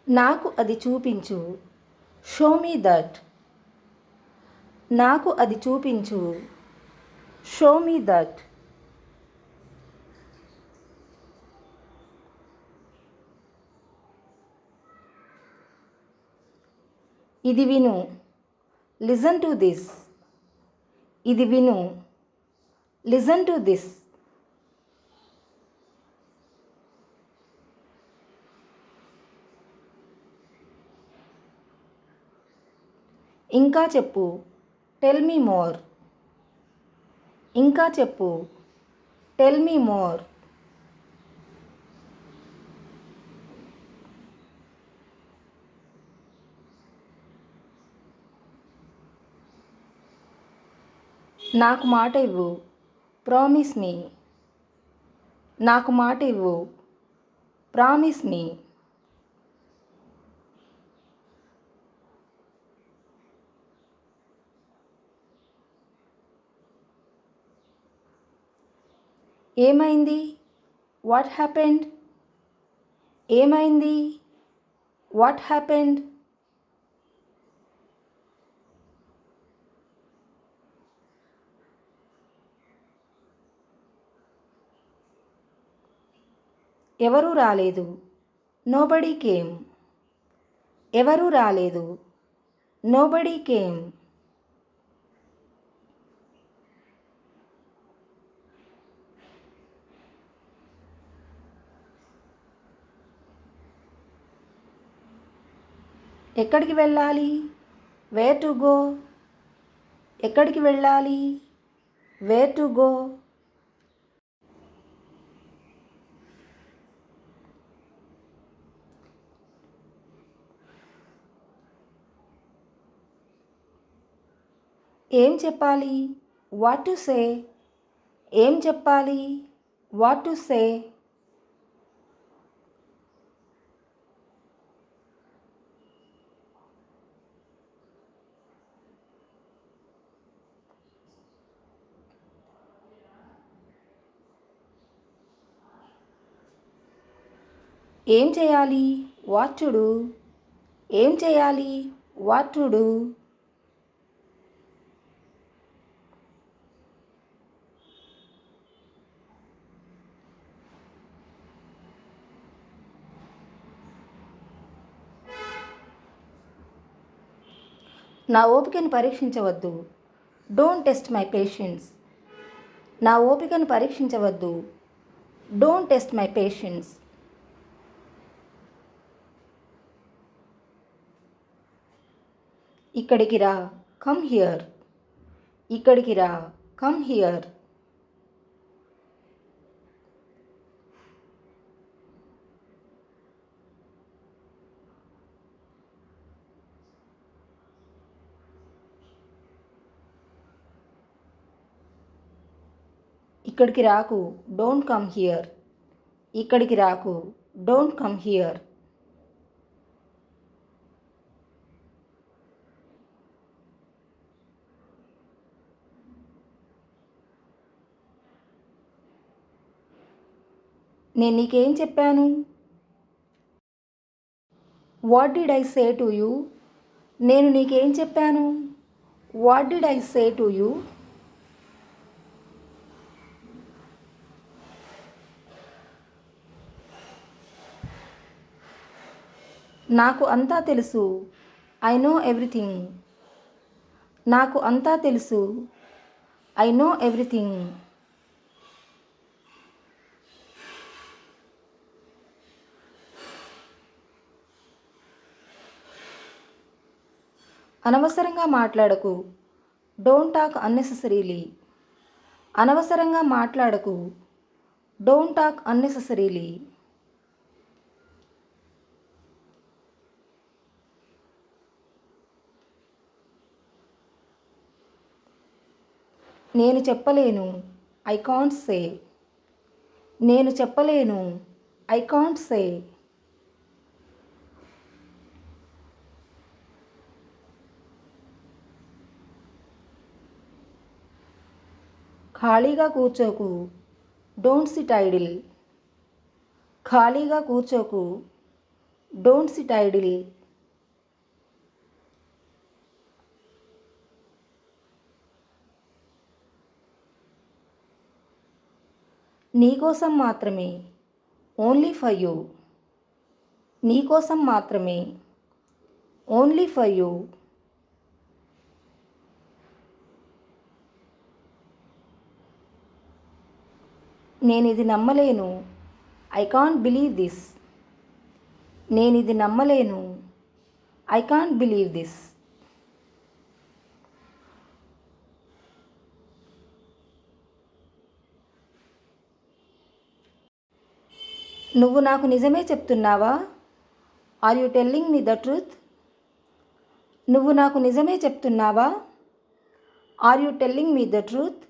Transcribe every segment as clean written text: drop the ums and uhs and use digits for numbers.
నాకు అది చూపించు. Show me that. నాకు అది చూపించు. Show me that. ఇది విను. Listen to this. ఇది విను. Listen to this. ఇంకా చెప్పు. Tell me more. ఇంకా చెప్పు. Tell me more. నాకు మాట ఇవ్వు. Promise me. నాకు మాట ఇవ్వు. Promise me. ఏమైంది? What happened? ఏమైంది? What happened? ఎవరూ రాలేదు. Nobody came. ఎవరూ రాలేదు. Nobody came. ఎక్కడికి వెళ్ళాలి? Where to go. ఎక్కడికి వెళ్ళాలి? Where to go. ఏం చెప్పాలి? What to say. ఏం చెప్పాలి? What to say. ఏం చేయాలి? What to do. ఏం చేయాలి? What to do. నా ఓపికను పరీక్షించవద్దు. Don't test my patience. నా ఓపికను పరీక్షించవద్దు. Don't test my patience. ఇక్కడికి రా. Come here. ఇక్కడికి రా. Come here. ఇక్కడికి రాకు. Don't come here. ఇక్కడికి రాకు. Don't come here. నేను నీకేం చెప్పాను? What did I say to you. నేను నీకేం చెప్పాను? What did I say to you. నాకు అంతా తెలుసు. I know everything. నాకు అంతా తెలుసు. I know everything. అనవసరంగా మాట్లాడకు. Don't talk unnecessarily. అనవసరంగా మాట్లాడకు. Don't talk unnecessarily. నేను చెప్పలేను. I can't say. నేను చెప్పలేను. I can't say. ఖాళీగా కూర్చోకు. Don't SIT idol. ఖాళీగా కూర్చోకు. Don't SIT idle. నీకోసం మాత్రమే. Only for you. నీకోసం మాత్రమే. Only for you. నేను ఇది నమ్మలేను. I can't believe this. నేను ఇది నమ్మలేను. I can't believe this. నువ్వు నాకు నిజమే చెప్తున్నావా? Are you telling me the truth? నువ్వు నాకు నిజమే చెప్తున్నావా? Are you telling me the truth?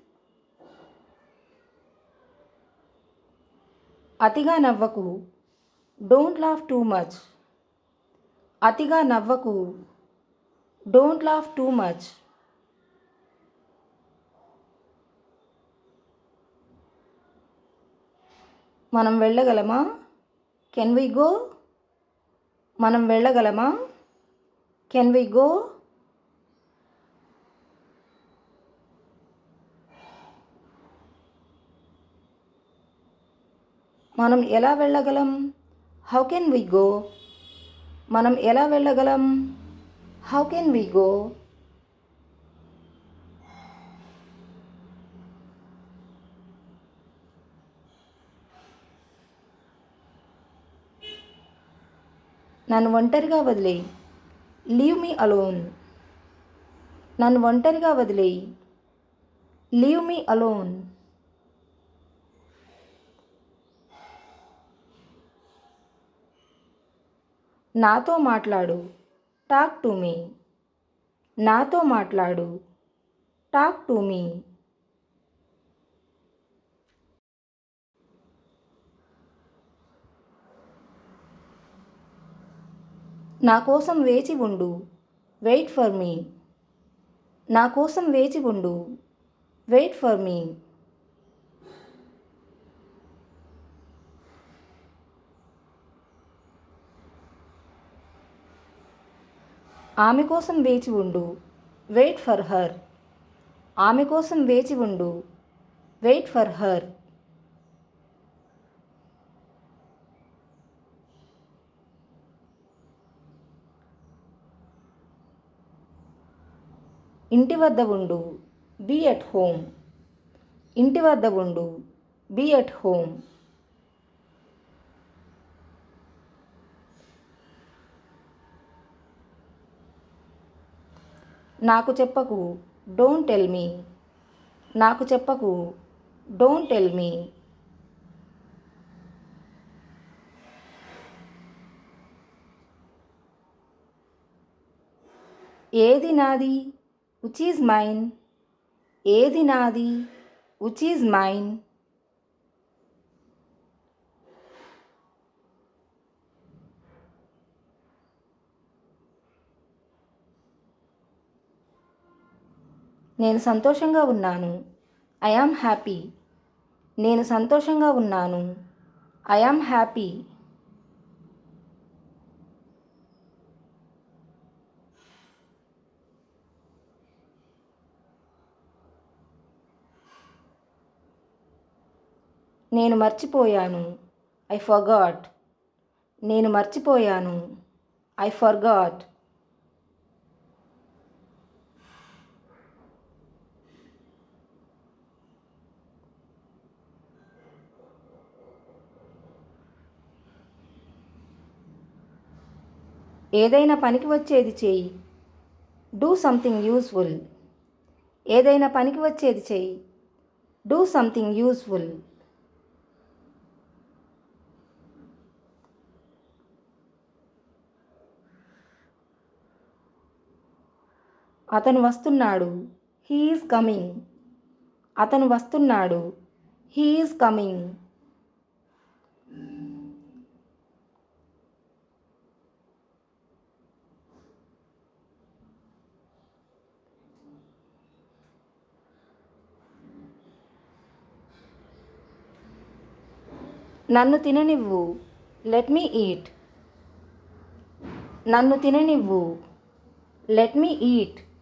అతిగా నవ్వకు. Don't laugh too much. అతిగా నవ్వకు. Don't laugh too much. మనం వెళ్ళగలమా? Can we go? మనం వెళ్ళగలమా? Can we go? మనం ఎలా వెళ్ళగలం? How can we go? మనం ఎలా వెళ్ళగలం? How can we go? నన్ను ఒంటరిగా వదిలేయి. Leave me alone. నన్ను ఒంటరిగా వదిలేయి. Leave me alone. నాతో మాట్లాడు. Talk to me. నాతో మాట్లాడు. Talk to me. నా కోసం వేచి ఉండు. Wait for me. నా కోసం వేచి ఉండు. Wait for me. ఆమె కోసం వేచి ఉండు. Wait for her. ఆమె కోసం వేచి ఉండు. Wait for her. ఇంటి వద్ద ఉండు. Be at home. ఇంటి వద్ద ఉండు. Be at home. నాకు చెప్పకు. Don't tell me. నాకు చెప్పకు. Don't tell me. ఏది నాది? Which is mine. ఏది నాది? Which is mine. నేను సంతోషంగా ఉన్నాను. I am happy. నేను సంతోషంగా ఉన్నాను. I am happy. నేను మర్చిపోయాను. I forgot. నేను మర్చిపోయాను. I forgot. ఏదైనా పనికి వచ్చేది చెయ్యి. Do something useful. ఏదైనా పనికి వచ్చేది చెయ్యి. Do something useful. అతను వస్తున్నాడు. He is coming. అతను వస్తున్నాడు. He is coming. నన్ను తిననివ్వు. Let me eat. నన్ను తిననివ్వు. Let me eat.